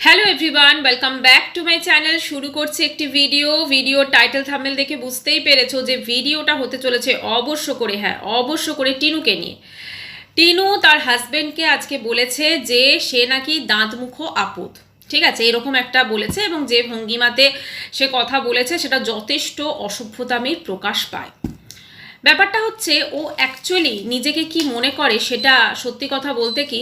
Hello everyone, welcome back to my channel. শুরু করছি একটি ভিডিও টাইটেল থাম্বনেল দেখে বুঝতেই পেরেছো যে ভিডিওটা হতে চলেছে অবশ্য করে টিনুকে নিয়ে। টিনু তার হাজবেন্ডকে আজকে বলেছে যে সে নাকি দাঁত মুখো আপদ, ঠিক আছে, এরকম একটা বলেছে, এবং যে ভঙ্গিমাতে সে কথা বলেছে সেটা যথেষ্ট অসভ্যতামির প্রকাশ পায়। ব্যাপারটা হচ্ছে ও অ্যাকচুয়ালি নিজেকে কি মনে করে সেটা সত্যি কথা বলতে কি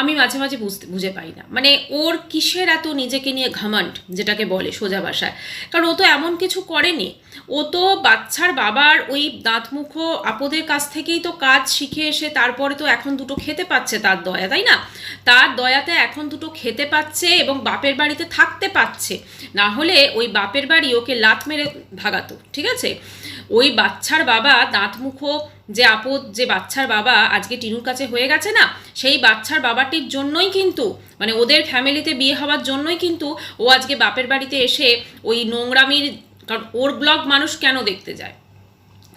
আমি মাঝে মাঝে বুঝে পাই না। মানে ওর কিসের এত নিজেকে নিয়ে ঘামান্ড, যেটাকে বলে সোজা ভাষায়। কারণ ও তো এমন কিছু করেনি, ও তো বাচ্চার বাবার ওই দাঁতমুখো আপদের কাছ থেকেই তো কাজ শিখে এসে তারপরে তো এখন দুটো খেতে পাচ্ছে তার দয়া, তাই না? তার দয়াতে এখন দুটো খেতে পাচ্ছে এবং বাপের বাড়িতে থাকতে পাচ্ছে। না হলে ওই বাপের বাড়ি ওকে লাথ মেরে ভাগাতো, ঠিক আছে? ওই বাচ্চার বাবা দাঁতমুখো যে আপদ, যে বাচ্চার বাবা আজকে টিনুর কাছে হয়ে গেছে না, সেই বাচ্চার বাবাটির জন্যই কিন্তু, মানে ওদের ফ্যামিলিতে বিয়ে হওয়ার জন্যই কিন্তু ও আজকে বাপের বাড়িতে এসে ওই নোংরামির, কারণ ওর ব্লগ মানুষ কেন দেখতে যায়?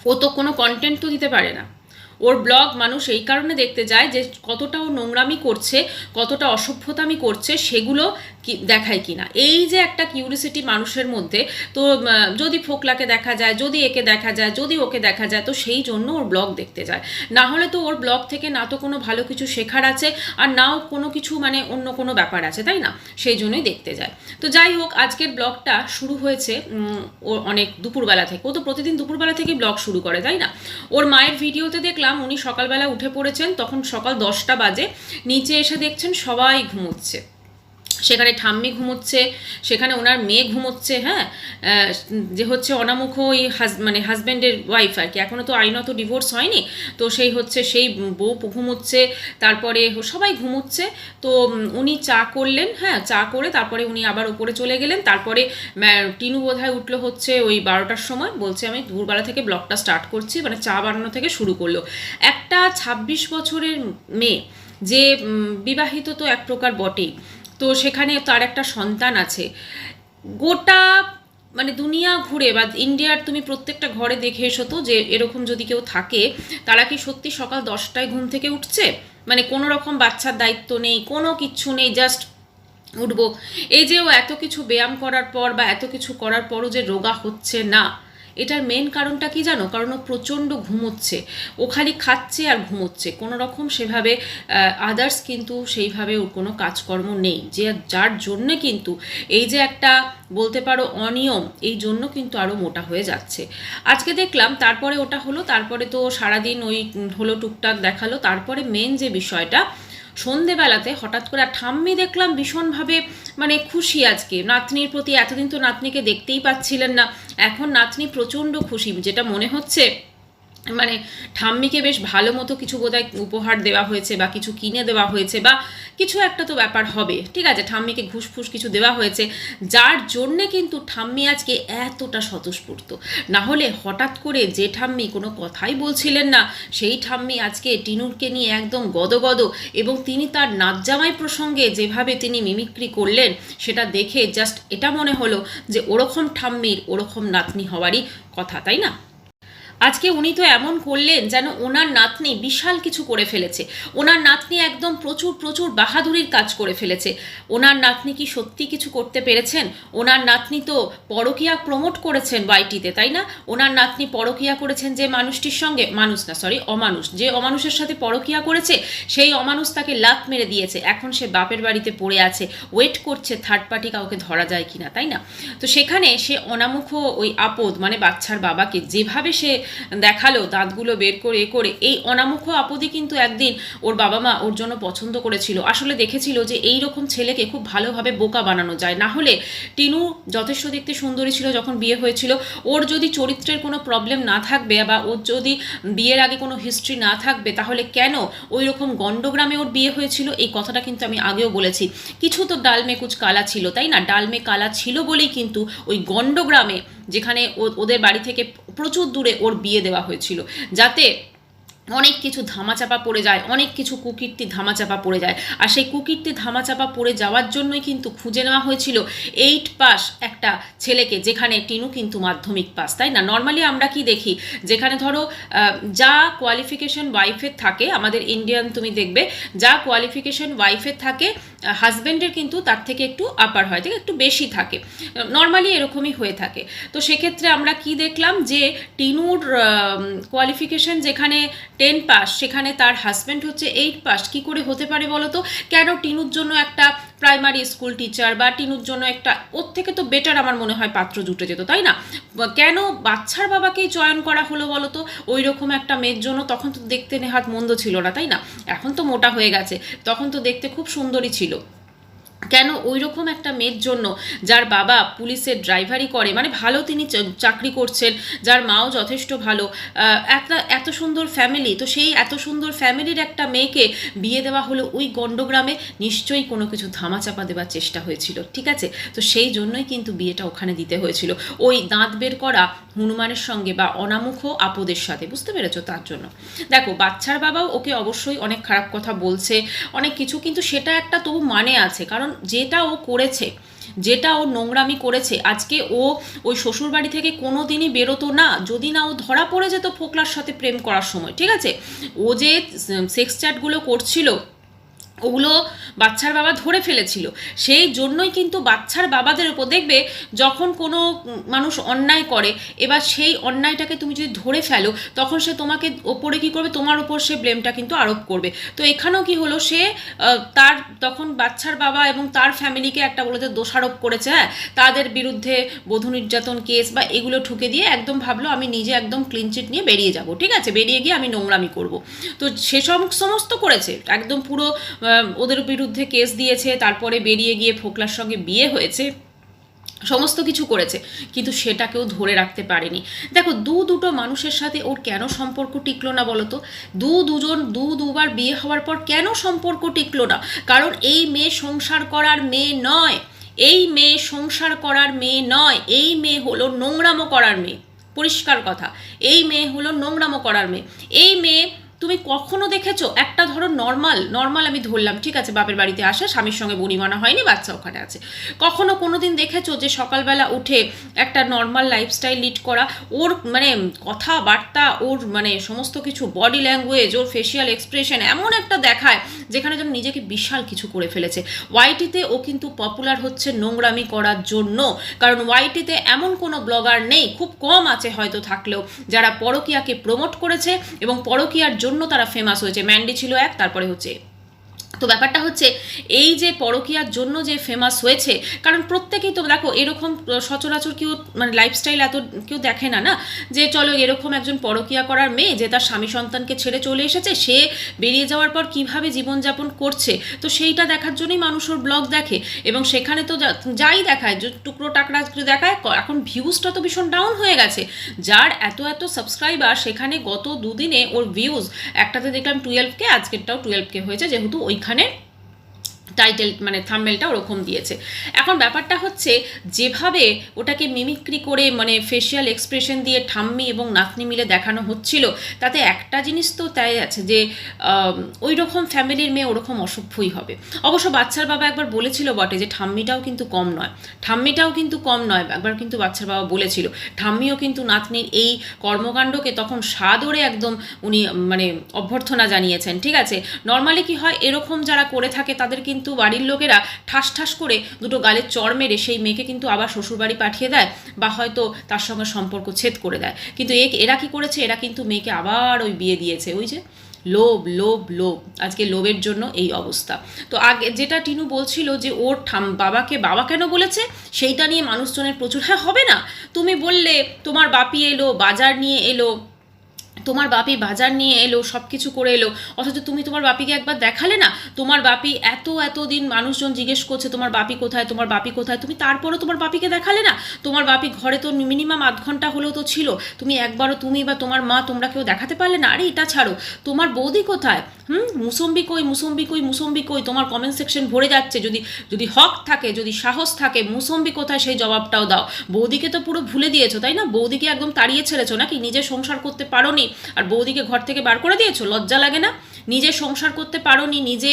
ও তো কোনো কন্টেন্ট তো দিতে পারে না। ওর ব্লগ মানুষ এই কারণে দেখতে যায় যে কতটা ও নোংরামি করছে, কতটা অসভ্যতামি করছে, সেগুলো দেখায় কিনা। এই যে একটা কিউরিসিটি মানুষের মধ্যে, তো যদি ফোকলাকে দেখা যায়, যদি একে দেখা যায়, যদি ওকে দেখা যায়, তো সেই জন্য ওর ব্লগ দেখতে যায়। না হলে তো ওর ব্লগ থেকে না তো কোনো ভালো কিছু শেখার আছে, আর নাও কোনো কিছু মানে অন্য কোনো ব্যাপার আছে, তাই না? সেই জন্যই দেখতে যায়। তো যাই হোক, আজকের ব্লগটা শুরু হয়েছে ও অনেক দুপুরবেলা থেকে। ও তো প্রতিদিন দুপুরবেলা থেকেই ব্লগ শুরু করে, তাই না? ওর মায়ের ভিডিওতে দেখলাম উনি সকালবেলা উঠে পড়েছেন, তখন সকাল 10টা বাজে। নিচে এসে দেখছেন সবাই ঘুমোচ্ছে, সেখানে ঠাম্মি ঘুমোচ্ছে, সেখানে ওনার মেয়ে ঘুমোচ্ছে, হ্যাঁ, যে হচ্ছে অনামুখ ওই মানে হাজব্যান্ডের ওয়াইফ আর কি, এখনও তো আইনত ডিভোর্স হয়নি, তো সেই হচ্ছে সেই বউ ঘুমোচ্ছে, তারপরে সবাই ঘুমোচ্ছে। তো উনি চা করলেন, হ্যাঁ, চা করে তারপরে উনি আবার ওপরে চলে গেলেন। তারপরে টিনু বোধহয় উঠলো হচ্ছে ওই 12টার সময়, বলছে আমি দুপুরবেলা থেকে ব্লগটা স্টার্ট করছি, মানে চা বানানো থেকে শুরু করলো। একটা 26 বছরের মেয়ে, যে বিবাহিত তো এক প্রকার বটেই, তো সেখানে তার একটা সন্তান আছে। গোটা মানে দুনিয়া ঘুরে বা ইন্ডিয়ার তুমি প্রত্যেকটা ঘরে দেখে এসো তো, যে এরকম যদি কেউ থাকে, তারা কি সত্যি সকাল 10টায় ঘুম থেকে উঠছে? মানে কোনো রকম বাচ্চার দায়িত্ব নেই, কোনো কিচ্ছু নেই, জাস্ট উঠবো। এই যে ও এত কিছু ব্যায়াম করার পর বা এত কিছু করার পরও যে রোগা হচ্ছে না, এটার মেন কারণটা কি জানো? কারণ ও প্রচণ্ড ঘুমোচ্ছে। ও খালি খাচ্ছে আর ঘুমোচ্ছে, কোনো রকম সেভাবে আদার্স কিন্তু সেইভাবে ওর কোনো কাজকর্ম নেই, যে যার জন্যে কিন্তু এই যে একটা বলতে পারো অনিয়ম, এই জন্য কিন্তু আরও মোটা হয়ে যাচ্ছে। আজকে দেখলাম তারপরে ওটা হলো, তারপরে তো সারাদিন ওই হলো টুকটাক দেখালো। তারপরে মেন যে বিষয়টা, সন্ধেবেলাতে হঠাৎ করে ঠাম্মি দেখলাম ভীষণভাবে মানে খুশি আজকে নাতনির প্রতি। এতদিন তো নাতনিকে দেখতেই পাচ্ছিলেন না, এখন নাতনি প্রচণ্ড খুশি, যেটা মনে হচ্ছে মানে ঠাম্মিকে বেশ ভালো মতো কিছু বোধহয় উপহার দেওয়া হয়েছে বা কিছু কিনে দেওয়া হয়েছে বা কিছু একটা তো ব্যাপার হবে, ঠিক আছে, ঠাম্মিকে ঘুষফুস কিছু দেওয়া হয়েছে, যার জন্যে কিন্তু ঠাম্মি আজকে এতটা স্বতঃস্ফূর্ত। না হলে হঠাৎ করে যে ঠাম্মি কোনো কথাই বলছিলেন না, সেই ঠাম্মি আজকে টিনুরকে নিয়ে একদম গদগদ, এবং তিনি তার নাতজামাই প্রসঙ্গে যেভাবে তিনি মিমিক্রি করলেন, সেটা দেখে জাস্ট এটা মনে হলো যে ওরকম ঠাম্মির ওরকম নাতনি হওয়ারই কথা, তাই না? আজকে উনি তো এমন করলেন যেন ওনার নাতনি বিশাল কিছু করে ফেলেছে, ওনার নাতনি একদম প্রচুর প্রচুর বাহাদুরির কাজ করে ফেলেছে। ওনার নাতনি কি সত্যি কিছু করতে পেরেছেন? ওনার নাতনি তো পরকীয়া প্রমোট করেছেন ওয়াইটিতে, তাই না? ওনার নাতনি পরকীয়া করেছেন যে মানুষটির সঙ্গে, মানুষ না সরি অমানুষ, যে অমানুষের সাথে পরকীয়া করেছে, সেই অমানুষ তাকে লাত মেরে দিয়েছে। এখন সে বাপের বাড়িতে পড়ে আছে, ওয়েট করছে থার্ড পার্টি কাউকে ধরা যায় কিনা, তাই না? তো সেখানে সে অনামুখ ওই আপদ মানে বাচ্চার বাবাকে যেভাবে সে দেখালো দাঁতগুলো বের করে করে, এই অনামুখ আপদে কিন্তু একদিন ওর বাবা মা ওর জন্য পছন্দ করেছিল, আসলে দেখেছিল যে এই রকম ছেলেকে খুব ভালোভাবে বোকা বানানো যায়। না হলে টিনু যথেষ্ট দেখতে সুন্দরী ছিল যখন বিয়ে হয়েছিল, ওর যদি চরিত্রের কোনো প্রবলেম না থাকবে বা ওর যদি বিয়ের আগে কোনো হিস্ট্রি না থাকবে, তাহলে কেন ওই রকম গণ্ডগ্রামে ওর বিয়ে হয়েছিল? এই কথাটা কিন্তু আমি আগেও বলেছি। কিছু তো ডালমে কুচ কালা ছিল, তাই না? ডালমে কালা ছিল বলেই কিন্তু ওই গণ্ডগ্রামে, যেখানে ওদের বাড়ি থেকে প্রচুর দূরে ওর বিয়ে দেওয়া হয়েছিল, যাতে অনেক কিছু ধামাচাপা পড়ে যায়, অনেক কিছু কুকীর্তি ধামাচাপা পড়ে যায়। আর সেই কুকীর্তি ধামাচাপা পড়ে যাওয়ার জন্যই কিন্তু খুঁজে নেওয়া হয়েছিল 8 পাস একটা ছেলেকে, যেখানে টিনু কিন্তু মাধ্যমিক পাস, তাই না? নর্মালি আমরা কি দেখি, যেখানে ধরো যা কোয়ালিফিকেশন ওয়াইফের থাকে, আমাদের ইন্ডিয়ান তুমি দেখবে যা কোয়ালিফিকেশন ওয়াইফের থাকে হাজব্যান্ডের কিন্তু তার থেকে একটু আপার হয়, ঠিক একটু বেশি থাকে, নর্মালি এরকমই হয়ে থাকে। তো সেক্ষেত্রে আমরা কি দেখলাম যে টিনুর কোয়ালিফিকেশন যেখানে 10 পাস, সেখানে তার হাজব্যান্ড হচ্ছে 8 পাস। কি করে হতে পারে বলো তো? কেন টিনুর জন্য একটা প্রাইমারি স্কুল টিচার বা টিনুর জন্য একটা ওর থেকে তো বেটার আমার মনে হয় পাত্র জুটে যেত, তাই না? কেন বাচ্চার বাবাকেই চয়ন করা হলো বলো তো ওই রকম একটা মেয়ের জন্য? তখন তো দেখতে নেহাত মন্দ ছিল না, তাই না? এখন তো মোটা হয়ে গেছে, তখন তো দেখতে খুব সুন্দরী ছিল। কেন ওই রকম একটা মেয়ের জন্য, যার বাবা পুলিশের ড্রাইভারি করে, মানে ভালো তিনি চাকরি করছেন, যার মাও যথেষ্ট ভালো, এত সুন্দর ফ্যামিলি, তো সেই এত সুন্দর ফ্যামিলির একটা মেয়েকে বিয়ে দেওয়া হলো ওই গণ্ডগ্রামে? নিশ্চয়ই কোনো কিছু ধামাচাপা দেওয়ার চেষ্টা হয়েছিল, ঠিক আছে? তো সেই জন্যই কিন্তু বিয়েটা ওখানে দিতে হয়েছিল, ওই দাঁত বের করা হনুমানের সঙ্গে বা অনামুখ আপদের সাথে, বুঝতে পেরেছো? তার জন্য দেখো বাচ্চার বাবাও ওকে অবশ্যই অনেক খারাপ কথা বলছে, অনেক কিছু, কিন্তু সেটা একটা তবু মানে আছে, কারণ যেটা ও করেছে, যেটা ও নোংরামি করেছে, আজকে ও ওই শ্বশুরবাড়ি থেকে কোনো দিনই বেরোতো না যদি না ও ধরা পড়ে যেত ফোকলার সাথে প্রেম করার সময়, ঠিক আছে? ও যে সেক্স চ্যাটগুলো করছিল ওগুলো বাচ্চার বাবা ধরে ফেলেছিল, সেই জন্যই কিন্তু বাচ্চার বাবাদের উপর দেখবে যখন কোনো মানুষ অন্যায় করে, এবার সেই অন্যায়টাকে তুমি যদি ধরে ফেলো তখন সে তোমাকে ওপরে কি করবে, তোমার উপর সে ব্লেমটা কিন্তু আরোপ করবে। তো এখানেও কি হলো, সে তার তখন বাচ্চার বাবা এবং তার ফ্যামিলিকে একটা বলে দোষারোপ করেছে, হ্যাঁ, তাদের বিরুদ্ধে বধূ নির্যাতন কেস বা এগুলো ঠুকে দিয়ে একদম ভাবলো আমি নিজে একদম ক্লিন চিট নিয়ে বেরিয়ে যাব, ঠিক আছে, বেরিয়ে গিয়ে আমি নোংরামি করব। তো সেসব সমস্ত করেছে, একদম পুরো ওদের বিরুদ্ধে কেস দিয়েছে, তারপরে বেরিয়ে গিয়ে ফোকলার সঙ্গে বিয়ে হয়েছে, সমস্ত কিছু করেছে, কিন্তু সেটাকেও ধরে রাখতে পারেনি। দেখো দুটো মানুষের সাথে ওর কেন সম্পর্ক টিকলো না বলো তো? দুবার বিয়ে হওয়ার পর কেন সম্পর্ক টিকলো না? কারণ এই মেয়ে সংসার করার মেয়ে নয়, এই মেয়ে সংসার করার মেয়ে নয়, এই মেয়ে হলো নোংরামো করার মেয়ে, পরিষ্কার কথা। এই মেয়ে হলো নোংরামো করার মেয়ে। এই মেয়ে তুমি কখনো দেখেছো একটা ধরো নর্মাল আমি ধরলাম, ঠিক আছে, বাপের বাড়িতে আসা, স্বামীর সঙ্গে বনিমানা হয়নি, বাচ্চা ওখানে আছে, কখনো কোনোদিন দেখেছো যে সকালবেলা উঠে একটা নর্মাল লাইফস্টাইল লিড করা? ওর মানে কথাবার্তা, ওর মানে সমস্ত কিছু, বডি ল্যাঙ্গুয়েজ, ওর ফেসিয়াল এক্সপ্রেশন এমন একটা দেখায় যেখানে যেন নিজেকে বিশাল কিছু করে ফেলেছে। ওয়াইটিতে ও কিন্তু পপুলার হচ্ছে নোংরামি করার জন্য, কারণ ওয়াইটিতে এমন কোনো ব্লগার নেই, খুব কম আছে হয়তো থাকলেও, যারা পরকীয়াকে প্রমোট করেছে এবং পরকীয়ার জন্য তারা ফেমাস হয়েছে। ম্যান্ডি ছিল এক, তারপরে হচ্ছে। তো ব্যাপারটা হচ্ছে এই যে পরকীয়ার জন্য যে ফেমাস হয়েছে, কারণ প্রত্যেকেই তো দেখো এরকম সচরাচর কেউ মানে লাইফস্টাইল এত কেউ দেখে না, না যে চলো এরকম একজন পরকীয়া করার মেয়ে যে তার স্বামী সন্তানকে ছেড়ে চলে এসেছে, সে বেরিয়ে যাওয়ার পর কিভাবে জীবনযাপন করছে, তো সেইটা দেখার জন্যই মানুষ ওর ব্লগ দেখে। এবং সেখানে তো যাই দেখায়, যে টুকরো টাকরা দেখায়, এখন ভিউজটা তো ভীষণ ডাউন হয়ে গেছে। যার এত সাবস্ক্রাইবার, সেখানে গত দুদিনে ওর ভিউজ একটাতে দেখলাম 12K, আজকেরটাও 12K হয়েছে, যেহেতু ওইখানে টাইটেল মানে থাম্বনেলটা ওরকম দিয়েছে। এখন ব্যাপারটা হচ্ছে যেভাবে ওটাকে মিমিক্রি করে মানে ফেসিয়াল এক্সপ্রেশন দিয়ে ঠাম্মি এবং নাতনি মিলে দেখানো হচ্ছিল, তাতে একটা জিনিস তো তাই আছে যে ওই রকম ফ্যামিলির মেয়ে ওরকম অসভ্যই হবে। অবশ্য বাচ্চার বাবা একবার বলেছিল বটে যে ঠাম্মিটাও কিন্তু কম নয়, একবার কিন্তু বাচ্চার বাবা বলেছিল। ঠাম্মিও কিন্তু নাতনির এই কর্মকাণ্ডকে তখন সাদরে একদম উনি মানে অভ্যর্থনা জানিয়েছেন, ঠিক আছে। নর্মালি কি হয়, এরকম যারা করে থাকে তাদের কিন্তু বাড়ির লোকেরা ঠাস করে দুটো গালের চড় মেরে সেই মেয়েকে কিন্তু আবার শ্বশুরবাড়ি পাঠিয়ে দেয়, বা হয়তো তার সঙ্গে সম্পর্ক ছেদ করে দেয়। কিন্তু এরা কি করেছে, এরা কিন্তু মেয়েকে আবার ওই বিয়ে দিয়েছে, ওই যে লোভ, আজকে লোভের জন্য এই অবস্থা। তো আগে যেটা টিনু বলছিল যে ওর বাবাকে বাবা কেন বলেছে, সেইটা নিয়ে মানুষজনের প্রচুর, হ্যাঁ হবে না, তুমি বললে তোমার বাপি এলো, বাজার নিয়ে এলো, তোমার বাপি বাজার নিয়ে এলো, সব কিছু করে এলো, অথচ তুমি তোমার বাপিকে একবার দেখালে না। তোমার বাপি এতদিন মানুষজন জিজ্ঞেস করছে তোমার বাপি কোথায়, তুমি তারপরও তোমার বাপিকে দেখালে না। তোমার বাপি ঘরে তো মিনিমাম আধ ঘন্টা হলেও তো ছিল, তুমি একবারও তুমি বা তোমার মা তোমরা কেউ দেখাতে পারলে না। আরে এটা ছাড়ো, তোমার বৌদি কোথায়, মুসম্বি কই, তোমার কমেন্ট সেকশন ভরে যাচ্ছে। যদি হক থাকে, যদি সাহস থাকে, মুসম্বি কোথায় সেই জবাবটাও দাও। বৌদিকে তো পুরো ভুলে দিয়েছো, তাই না? বৌদিকে একদম তাড়িয়ে ছেড়েছো নাকি? নিজে সংসার করতে পারোনি, আর বৌদিকে ঘর থেকে বার করে দিয়েছো? লজ্জা লাগে না? নিজে সংসার করতে পারোনি, নিজে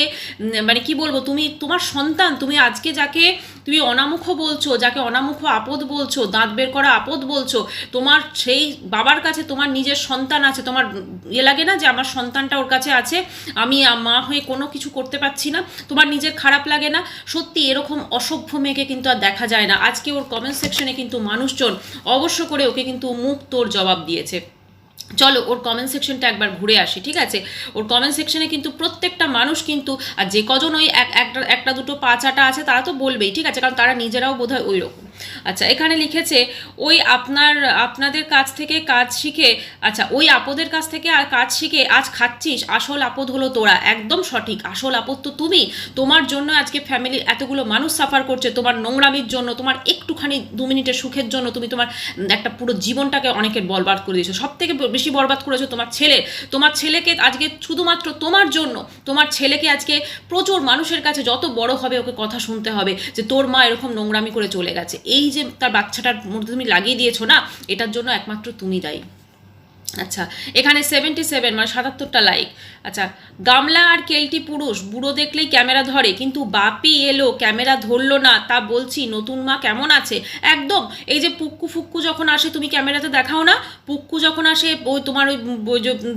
মানে কি বলবো, তুমি তোমার সন্তান, তুমি আজকে যাকে তুমি অনামুখ বলছো, যাকে অনামুখ আপদ বলছো, দাঁত বের করা আপদ বলছো, তোমার সেই বাবার কাছে তোমার নিজের সন্তান আছে, তোমার লাগে না যে আমার সন্তানটা ওর কাছে আছে, আমি মা হয়ে কোনো কিছু করতে পারছি না? তোমার নিজের খারাপ লাগে না? সত্যি এরকম অসভ্য মেয়েকে কিন্তু আর দেখা যায় না। আজকে ওর কমেন্ট সেকশনে কিন্তু মানুষজন অবশ্য করে ওকে কিন্তু মুখ তোর জবাব দিয়েছে। চলো ওর কমেন্ট সেকশনটা একবার ঘুরে আসি, ঠিক আছে? ওর কমেন্ট সেকশনে কিন্তু প্রত্যেকটা মানুষ কিন্তু, আর যে কজন ওই একটা দুটো পাঁচাটা আছে তারা তো বলবেই, ঠিক আছে, কারণ তারা নিজেরাও বোধহয় ওই রকম। আচ্ছা, এখানে লিখেছে ওই আপনাদের কাছ থেকে কাজ শিখে, আচ্ছা ওই আপদের কাছ থেকে আর কাজ শিখে আজ খাচ্ছিস, আসল আপদ হলো তোরা। একদম সঠিক, আসল আপদ তো তুমি। তোমার জন্য আজকে ফ্যামিলির এতগুলো মানুষ সাফার করছে, তোমার নোংরামির জন্য, তোমার একটুখানি 2 মিনিটের সুখের জন্য তুমি তোমার একটা পুরো জীবনটাকে অনেকের বরবাদ করে দিয়েছো। সব থেকে বেশি বরবাদ করেছো তোমার ছেলেকে আজকে শুধুমাত্র তোমার জন্য, তোমার ছেলেকে আজকে প্রচুর মানুষের কাছে যত বড় হবে ওকে কথা শুনতে হবে যে তোর মা এরকম নোংরামি করে চলে গেছে। এই যে তার বাচ্চাটার মধ্যে তুমি লাগিয়ে দিয়েছো না, এটার জন্য একমাত্র তুমি দায়ী। আচ্ছা, এখানে 77 মানে 77টা লাইক। আচ্ছা, গামলা আর কেলটি পুরুষ, বুড়ো দেখলেই ক্যামেরা ধরে, কিন্তু বাপি এলো ক্যামেরা ধরলো না, তা বলছি নতুন মা কেমন আছে? একদম, এই যে পুক্কু ফুক্কু যখন আসে তুমি ক্যামেরাতে দেখাও না, পুক্কু যখন আসে ওই তোমার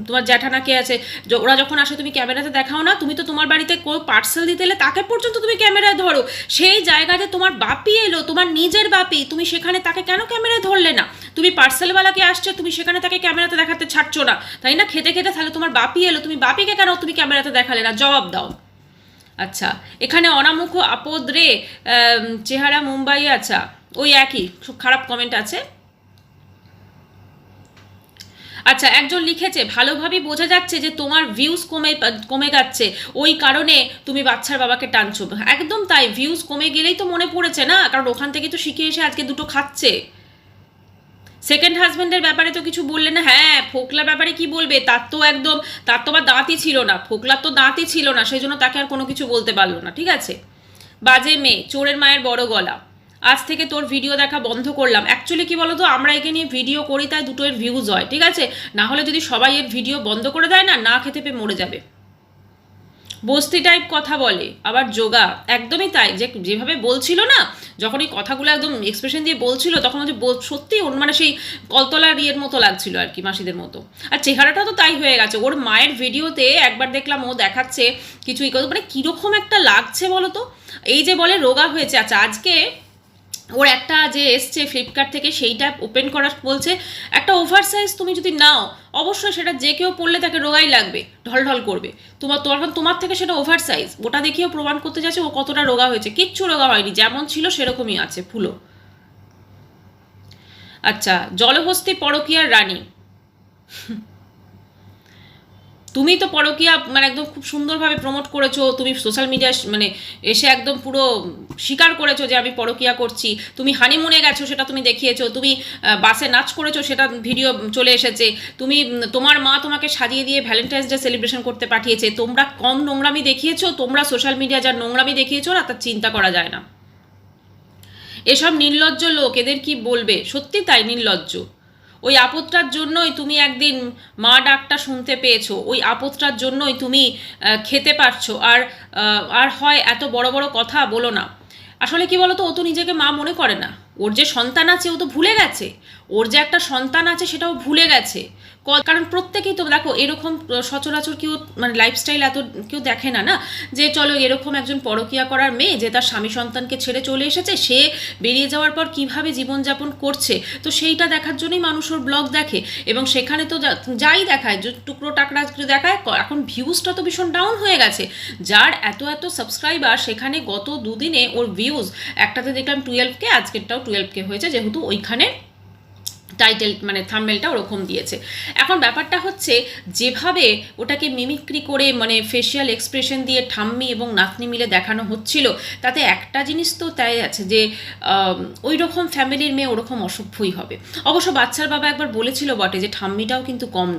তোমার জ্যাঠানা কে আছে, ওরা যখন আসে তুমি ক্যামেরাতে দেখাও না। তুমি তো তোমার বাড়িতে কেউ পার্সেল দিতে এলে তাকে পর্যন্ত তুমি ক্যামেরায় ধরো। সেই জায়গাতে তোমার বাপি এলো, তোমার নিজের বাপি, তুমি সেখানে তাকে কেন ক্যামেরায় ধরলে না? তুমি পার্সেলওয়ালাকে আসছে, তুমি সেখানে তাকে ক্যামেরাতে দেখাতে ছাড়ছো না, তাই না? খেতে খেতে তাহলে তোমার বাপি এলো, তুমি বাপিকে কেন তুমি ক্যামেরাতে দেখালে না? জবাব দাও। আচ্ছা, এখানে অনামুখ আপদ রে চেহারা মুম্বাই, আচ্ছা ওই একই, খুব খারাপ কমেন্ট আছে। আচ্ছা, একজন লিখেছে ভালোভাবেই বোঝা যাচ্ছে যে তোমার ভিউজ কমে যাচ্ছে, ওই কারণে তুমি বাচ্চার বাবাকে টানছো। একদম তাই, ভিউজ কমে গেলেই তো মনে পড়েছে না, কারণ ওখান থেকে তো শিখে এসে আজকে দুটো খাচ্ছে। সেকেন্ড হাজব্যান্ডের ব্যাপারে তো কিছু বললে না। হ্যাঁ, ফোকলার ব্যাপারে কি বলবে? তার তো আবার দাঁতই ছিল না, ফোকলার তো দাঁতই ছিল না, সেই জন্য তাকে আর কোনো কিছু বলতে পারলো না, ঠিক আছে? বাজে মেয়ে, চোরের মায়ের বড় গলা, আজ থেকে তোর ভিডিও দেখা বন্ধ করলাম। অ্যাকচুয়ালি কি বলতো, আমরা একে নিয়ে ভিডিও করি তাই দুটো এর ভিউজ হয়, ঠিক আছে? না হলে যদি সবাই এর ভিডিও বন্ধ করে দেয় না, না খেতে পেয়ে মরে যাবে। বস্তি টাইপ কথা বলে আবার যোগা, একদমই তাই, যে যেভাবে বলছিল না, যখন এই কথাগুলো একদম এক্সপ্রেশন দিয়ে বলছিল, তখন হচ্ছে সত্যি মানে সেই কলতলার ইয়ের মতো লাগছিল আর কি, মাসিদের মতো। আর চেহারাটা তো তাই হয়ে গেছে। ওর মায়ের ভিডিওতে একবার দেখলাম ও দেখাচ্ছে কিছু মানে কীরকম একটা লাগছে বলো তো, এই যে বলে রোগা হয়েছে। আচ্ছা, আজকে ওর একটা যে এসছে ফ্লিপকার্ট থেকে, সেইটা ওপেন করা বলছে একটা ওভার সাইজ তুমি যদি নাও, অবশ্যই সেটা যে কেউ পড়লে তাকে রোগাই লাগবে, ঢলঢল করবে। তোমার থেকে সেটা ওভার সাইজ, ওটা দেখিয়েও প্রমাণ করতে যাচ্ছে ও কতটা রোগা হয়েছে। কিচ্ছু রোগা হয়নি, যেমন ছিল সেরকমই আছে, ফুলো। আচ্ছা, জলহস্তি পরকীয়ার রানী, তুমি তো পরকীয়া মানে একদম খুব সুন্দরভাবে প্রমোট করেছো, তুমি সোশ্যাল মিডিয়া মানে এসে একদম পুরো স্বীকার করেছো যে আমি পরকীয়া করছি। তুমি হানিমুনে গেছো, সেটা তুমি দেখিয়েছো। তুমি বাসে নাচ করেছো, সেটা ভিডিও চলে এসেছে। তোমার মা তোমাকে সাজিয়ে দিয়ে ভ্যালেন্টাইন্স ডে সেলিব্রেশন করতে পাঠিয়েছে। তোমরা কম নোংরামি দেখিয়েছো? তোমরা সোশ্যাল মিডিয়া যা নোংরামি দেখিয়েছো না, তার চিন্তা করা যায় না। এসব নির্লজ্জ লোক, এদের কি বলবে? সত্যি তাই, নির্লজ্জ। ওই আপদটার জন্যই তুমি একদিন মা ডাকটা শুনতে পেয়েছো, ওই আপদটার জন্যই তুমি খেতে পারছো। আর হয় এত বড় বড় কথা বলো না। আসলে কি বলতো, ও তো নিজেকে মা মনে করে না। ওর যে সন্তান আছে ও তো ভুলে গেছে, ওর যে একটা সন্তান আছে সেটাও ভুলে গেছে। কারণ প্রত্যেকেই তো দেখো এরকম সচরাচর কেউ মানে লাইফস্টাইল এত কেউ দেখে না, যে চলো এরকম একজন পরকীয়া করার মেয়ে যে তার স্বামী সন্তানকে ছেড়ে চলে এসেছে, সে বেরিয়ে যাওয়ার পর কিভাবে জীবনযাপন করছে, তো সেইটা দেখার জন্যই মানুষ ওর ব্লগ দেখে। এবং সেখানে তো যাই দেখায়, যে টুকরো টাকরা দেখায়। এখন ভিউজটা তো ভীষণ ডাউন হয়ে গেছে। যার এত সাবস্ক্রাইবার, সেখানে গত দুদিনে ওর ভিউজ একটাতে দেখলাম 12K, আজকেরটাও 12K হয়েছে, যেহেতু ওইখানে টাইটেল মানে থাম্বনেলটা ওরকম দিয়েছে। এখন ব্যাপারটা হচ্ছে, যেভাবে ওটাকে মিমিক্রি করে মানে ফেশিয়াল এক্সপ্রেশন দিয়ে ঠাম্মি এবং নাতনি মিলে দেখানো হচ্ছিল, তাতে একটা জিনিস তো তাই আছে যে ওই রকম ফ্যামিলির মেয়ে ওরকম অসভ্যই হবে। অবশ্য বাচ্চার বাবা একবার বলেছিল বটে যে ঠাম্মিটাও কিন্তু কম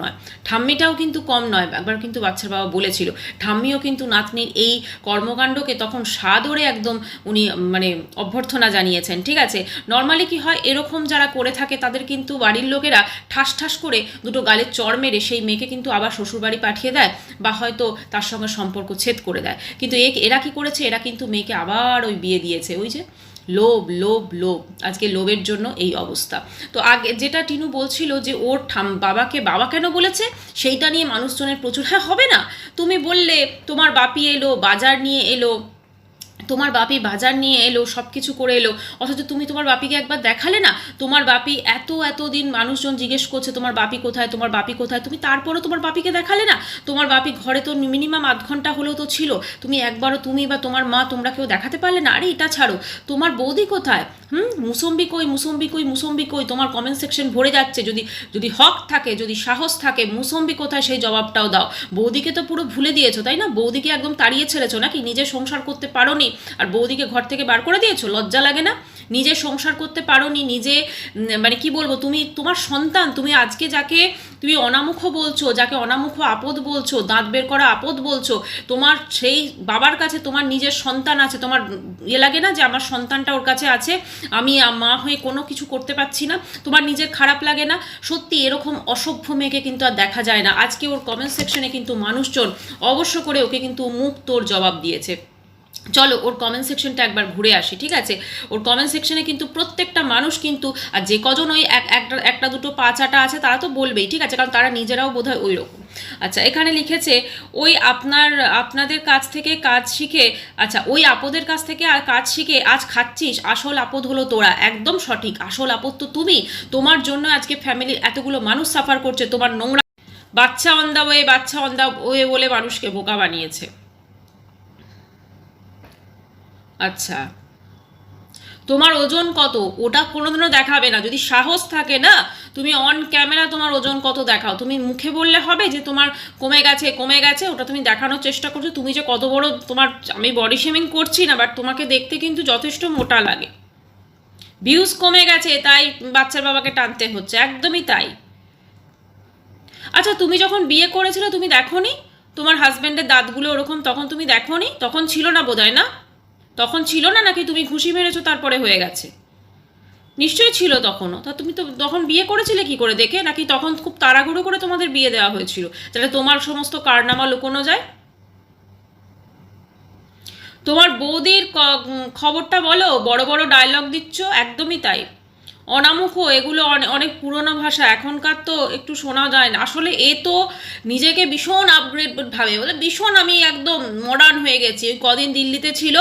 নয়, একবার কিন্তু বাচ্চার বাবা বলেছিল। ঠাম্মিও কিন্তু নাতনির এই কর্মকাণ্ডকে তখন সাদরে একদম উনি মানে অভ্যর্থনা জানিয়েছেন, ঠিক আছে? নর্মালি কি হয়, এরকম যারা করে থাকে তাদের কিন্তু কিন্তু বাড়ির লোকেরা ঠাস ঠাস করে দুটো গালের চড় মেরে সেই মেয়েকে কিন্তু আবার শ্বশুরবাড়ি পাঠিয়ে দেয় বা হয়তো তার সঙ্গে সম্পর্ক ছেদ করে দেয়। কিন্তু এরা কি করেছে, এরা কিন্তু মেয়েকে আবার ওই বিয়ে দিয়েছে। ওই যে লোভ লোভ লোভ, আজকে লোভের জন্য এই অবস্থা। তো আগে যেটা টিনু বলছিল যে ওর বাবাকে বাবা কেন বলেছে, সেইটা নিয়ে মানুষজনের প্রচুর হ্যাঁ হবে না। তুমি বললে তোমার বাপি এলো, বাজার নিয়ে এলো, তোমার বাপি বাজার নিয়ে এলো, সব কিছু করে এলো, অথচ তুমি তোমার বাপিকে একবার দেখালে না। তোমার বাপি এতদিন মানুষজন জিজ্ঞেস করছে তোমার বাপি কোথায়, তোমার বাপি কোথায়, তুমি তারপরও তোমার বাপিকে দেখালে না। তোমার বাপি ঘরে তো মিনিমাম আধ ঘন্টা হলেও তো ছিল, তুমি একবারও তুমি বা তোমার মা তোমরা কেউ দেখাতে পারলে না। আরে এটা ছাড়ো, তোমার বৌদি কোথায়, মুসম্বি কই, মুসম্বি কই, মুসম্বি কই, তোমার কমেন্ট সেকশন ভরে যাচ্ছে। যদি হক থাকে, যদি সাহস থাকে, মুসম্বি কোথায় সেই জবাবটাও দাও। বৌদিকে তো পুরো ভুলে দিয়েছো, তাই না? বৌদিকে একদম তাড়িয়ে ছেড়েছো নাকি? নিজে সংসার করতে পারোনি আর বৌদিকে ঘর থেকে বার করে দিয়েছো? লজ্জা লাগে না? নিজে সংসার করতে পারোনি, নিজে মানে কি বলবো, তুমি তোমার সন্তান, তুমি আজকে যাকে তুমি অনামুখ বলছো, যাকে অনামুখ আপদ বলছো, দাঁত বের করা আপদ বলছো, তোমার সেই বাবার কাছে তোমার নিজের সন্তান আছে, তোমার লাগে না যে আমার সন্তানটা ওর কাছে আছে, আমি মা হয়ে কোনো কিছু করতে পারছি না? তোমার নিজের খারাপ লাগে না? সত্যি এরকম অসভ্য মেয়েকে কিন্তু আর দেখা যায় না। আজকে ওর কমেন্ট সেকশনে কিন্তু মানুষজন অবশ্য করে ওকে কিন্তু মুখ তোর জবাব দিয়েছে। চলো ওর কমেন্ট সেকশনটা একবার ঘুরে আসি, ঠিক আছে? ওর কমেন্ট সেকশনে কিন্তু প্রত্যেকটা মানুষ কিন্তু, আর যে কজন ওই একটা দুটো পাঁচাটা আছে তারা তো বলবেই, ঠিক আছে, কারণ তারা নিজেরাও বোধহয় ওই রকম। আচ্ছা, এখানে লিখেছে ওই আপনাদের কাছ থেকে কাজ শিখে, আচ্ছা ওই আপদের কাছ থেকে আর কাজ শিখে আজ খাচ্ছিস, আসল আপদ হলো তোরা। একদম সঠিক, আসল আপদ তো তুমি। তোমার জন্য আজকে ফ্যামিলির এতগুলো মানুষ সাফার করছে, তোমার নোংরা বাচ্চা অন দা ওয়ে, বাচ্চা অন দা ওয়ে বলে মানুষকে বোকা বানিয়েছে। আচ্ছা, তোমার ওজন কত ওটা কোনোদিনও দেখাবে না। যদি সাহস থাকে না, তুমি অন ক্যামেরা তোমার ওজন কত দেখাও। তুমি মুখে বললে হবে যে তোমার কমে গেছে কমে গেছে, ওটা তুমি দেখানোর চেষ্টা করছো তুমি যে কত বড় তোমার। আমি বডি শেমিং করছি না, বাট তোমাকে দেখতে কিন্তু যথেষ্ট মোটা লাগে। ভিউজ কমে গেছে তাই বাচ্চার বাবাকে টানতে হচ্ছে, একদমই তাই। আচ্ছা, তুমি যখন বিয়ে করেছিলে তুমি দেখোনি তোমার হাজব্যান্ডের দাঁতগুলো ওরকম? তখন তুমি দেখোনি? তখন ছিল না বোধহয়, না? তখন ছিল না, নাকি তুমি ঘুষি মেরেছো তারপরে হয়ে গেছে? নিশ্চয়ই ছিল তখনও। তা তুমি তো তখন বিয়ে করেছিলে কি করে দেখে? নাকি তখন খুব তাড়াহুড়ো করে তোমাদের বিয়ে দেওয়া হয়েছিল যাতে তোমার সমস্ত কারনামা লুকোনো যায়? তোমার বৌদির খবরটা বলো, বড় বড় ডায়লগ দিচ্ছ, একদমই তাই। অনামুখ এগুলো অনেক পুরনো ভাষা, এখনকার তো একটু শোনা যায় না। আসলে এ তো নিজেকে ভীষণ আপগ্রেড ভাবে, বলে ভীষণ আমি একদম মডার্ন হয়ে গেছি। ওই কদিন দিল্লিতে ছিল,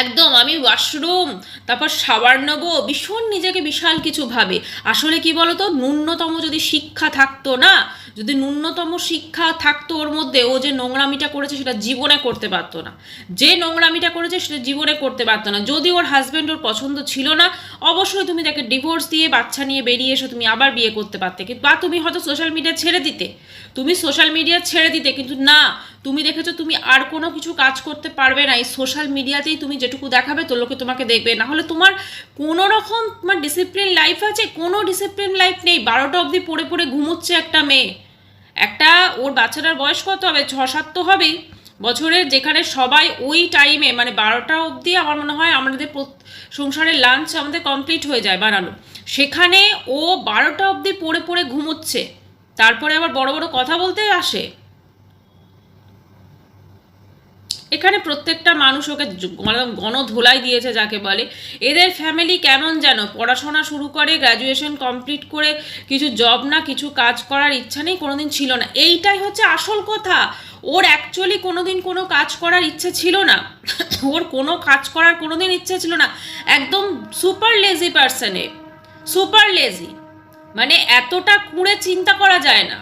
একদম আমি ওয়াশরুম, তারপর সাবান নেবো, ভীষণ নিজেকে বিশাল কিছু ভাবে। আসলে কি বলতো, ন্যূনতম যদি শিক্ষা থাকতো না, যদি ন্যূনতম শিক্ষা থাকতো ওর মধ্যে, ও যে নোংরামিটা করেছে সেটা জীবনে করতে পারতো না। যে নোংরামিটা করেছে সেটা জীবনে করতে পারতো না। যদি ওর হাজব্যান্ড ওর পছন্দ ছিল না, অবশ্যই তুমি তাকে ডিভোর্স দিয়ে বাচ্চা নিয়ে বেরিয়ে এসে তুমি আবার বিয়ে করতে পারতে, কিন্তু বা তুমি হয়তো সোশ্যাল মিডিয়া ছেড়ে দিতে, তুমি সোশ্যাল মিডিয়া ছেড়ে দিতে। কিন্তু না, তুমি দেখেছো তুমি আর কোনো কিছু কাজ করতে পারবে না। এই সোশ্যাল মিডিয়াতেই তুমি যেটুকু দেখাবে তো লোকে তোমাকে দেখবে, না হলে তোমার কোনো রকম তোমার ডিসিপ্লিন লাইফ আছে? কোনো ডিসিপ্লিন লাইফ নেই। 12টা অবধি পড়ে পড়ে ঘুমোচ্ছে একটা মেয়ে। একটা ওর বাচ্চাটার বয়স কত হবে? 6-7 তো হবেই বছরের, যেখানে সবাই ওই টাইমে মানে 12টা অবধি আমার মনে হয় আমাদের সংসারের লাঞ্চ আমাদের কমপ্লিট হয়ে যায় বানানো, সেখানে ও 12টা অবধি পড়ে পড়ে ঘুমোচ্ছে, তারপরে আবার বড় বড় কথা বলতে আসে। এখানে প্রত্যেকটা মানুষ ওকে গণধোলাই দিয়েছে যাকে বলে। এদের ফ্যামিলি কেমন যেন, পড়াশোনা শুরু করে, গ্র্যাজুয়েশন কমপ্লিট করে কিছু জব না কিছু কাজ করার ইচ্ছা নেই, কোনোদিন ছিল না। এইটাই হচ্ছে আসল কথা। ওর অ্যাকচুয়ালি কোনোদিন কোনো কাজ করার ইচ্ছে ছিল না। ওর কোনো কাজ করার কোনোদিন ইচ্ছে ছিল না। একদম সুপার লেজি পার্সনে, সুপার লেজি, মানে এতটা কুঁড়ে চিন্তা করা যায় না,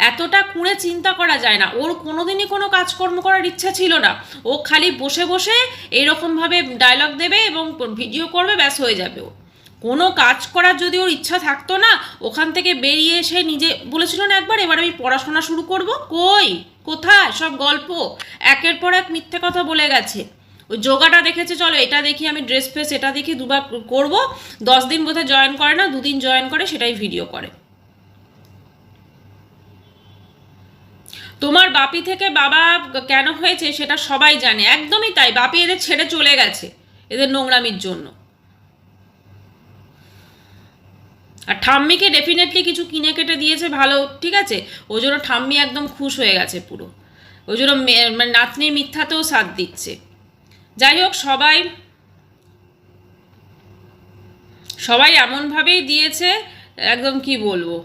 এতটা কুঁড়ে চিন্তা করা যায় না। ওর কোনোদিনই কোনো কাজকর্ম করার ইচ্ছা ছিল না। ও খালি বসে বসে এইরকমভাবে ডায়লগ দেবে এবং ভিডিও করবে, ব্যাস হয়ে যাবে। ও কোনো কাজ করার যদি ওর ইচ্ছা থাকতো না, ওখান থেকে বেরিয়ে এসে নিজে বলেছিল না একবার, এবার আমি পড়াশোনা শুরু করব। কই, কোথায় সব গল্প? একের পর এক মিথ্যে কথা বলে গেছে। ওই যোগাটা দেখেছে, চলো এটা দেখি, আমি ড্রেস ফ্রেস এটা দেখি, দুবার করবো, 10 দিন বোধহয় জয়েন করে না, 2 দিন জয়েন করে, সেটাই ভিডিও করে। তোমার বাপি থেকে বাবা কেন হয়েছে সেটা সবাই জানে, একদমই তাই। বাপি এদের ছেড়ে চলে গেছে এদের নোংরামির জন্য। আর ঠাম্মিকে ডেফিনেটলি কিছু কিনে কেটে দিয়েছে ভালো, ঠিক আছে, ওই জন্য ঠাম্মি একদম খুশ হয়ে গেছে পুরো, ওই জন্য মানে নাতনির মিথ্যাতেও সাথ দিচ্ছে। যাই হোক, সবাই এমনভাবেই দিয়েছে, একদম কি বলবো,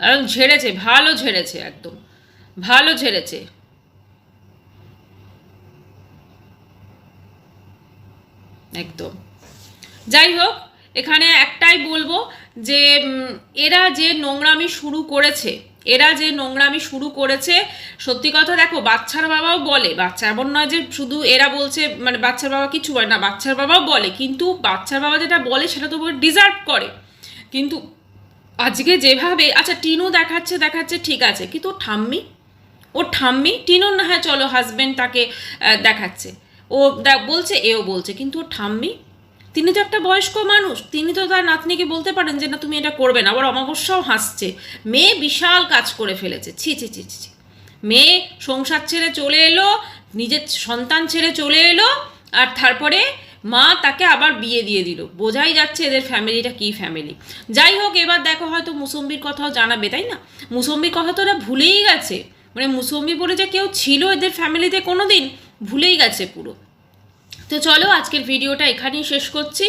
একদম ঝেড়েছে, ভালো ঝেড়েছে, একদম ভালো ঝেড়েছে। একদম। যাই হোক, এখানে একটাই বলবো যে এরা যে নোংরামি শুরু করেছে, সত্যি কথা দেখো, বাচ্চার বাবাও বলে, বাচ্চা এমন নয় যে শুধু এরা বলছে মানে বাচ্চার বাবা কিছু বলে না, বাচ্চার বাবাও বলে, কিন্তু বাচ্চার বাবা যেটা বলে সেটা তো ডিজার্ভ করে। কিন্তু আজকে যেভাবে, আচ্ছা টিনু দেখাচ্ছে ঠিক আছে, কিন্তু ওর ঠাম্মি টিনুর না হয় চলো হাজবেন্ড তাকে দেখাচ্ছে, ও বলছে এও বলছে, কিন্তু ওর ঠাম্মি, তিনি তো একটা বয়স্ক মানুষ, তিনি তো তার নাতনিকে বলতে পারেন যে না তুমি এটা করবে না। আবার অমাবস্যাও হাসছে, মেয়ে বিশাল কাজ করে ফেলেছে, ছি ছি ছি ছি। মেয়ে সংসার ছেড়ে চলে এলো, নিজের সন্তান ছেড়ে চলে এলো, আর তারপরে মা তাকে আবার বিয়ে দিয়ে দিল। বোঝাই যাচ্ছে এদের ফ্যামিলিটা কী ফ্যামিলি। যাই হোক, এবার দেখো হয়তো মুসম্বির কথাও জানাবে, তাই না? মুসম্বির কথা তো ওরা ভুলেই গেছে, মানে মুসম্বি বলে যে কেউ ছিল এদের ফ্যামিলিতে কোনো দিন, ভুলেই গেছে পুরো। তো চলো আজকের ভিডিওটা এখানেই শেষ করছি।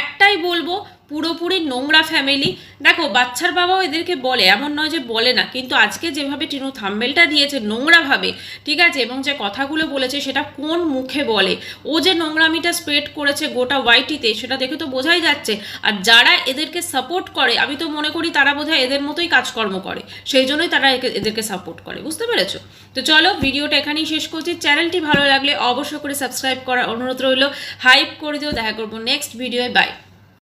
একটাই বলবো, পুরোপুরি নোংরা ফ্যামিলি। দেখো বাচ্চার বাবাও এদেরকে বলে, এমন নয় যে বলে না, কিন্তু আজকে যেভাবে টিনু থাম্বেলটা দিয়েছে নোংরাভাবে, ঠিক আছে, এবং যে কথাগুলো বলেছে সেটা কোন মুখে বলে, ও যে নোংরামিটা স্প্রেড করেছে গোটা ওয়াইটিতে, সেটা দেখে তো বোঝাই যাচ্ছে। আর যারা এদেরকে সাপোর্ট করে, আমি তো মনে করি তারা বোধহয় এদের মতোই কাজকর্ম করে, সেই জন্যই তারা এদেরকে সাপোর্ট করে, বুঝতে পেরেছো? তো চলো ভিডিওটা এখানেই শেষ করছি। চ্যানেলটি ভালো লাগলে অবশ্যই করে সাবস্ক্রাইব করার অনুরোধ রইল, হাইপ করে দিও। দেখা করবো নেক্সট ভিডিওয়, বাই।